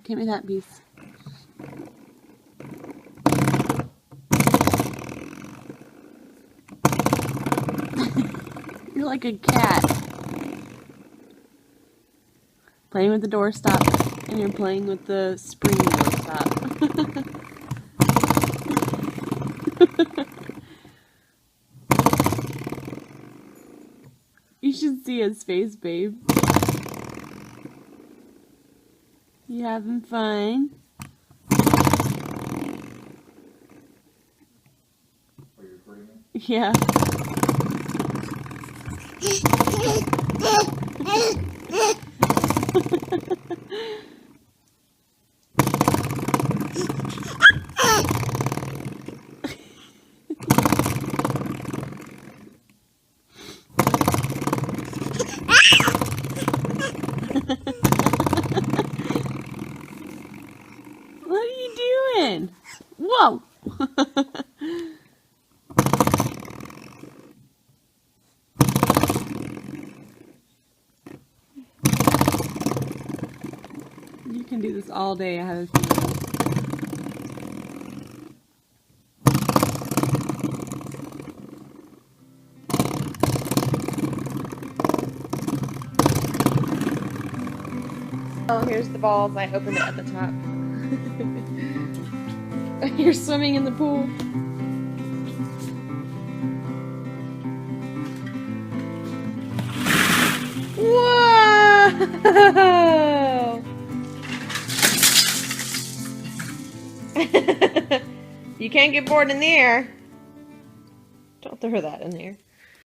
Give me that piece. You're like a cat. Playing with the doorstop, and you're playing with the spring doorstop. You should see his face, babe. You having fun? Are you recording me? Yeah. What are you doing? Whoa! You can do this all day, I have a feeling. Oh, here's the balls. I opened it at the top. You're swimming in the pool. Whoa! You can't get bored in the air. Don't throw that in there.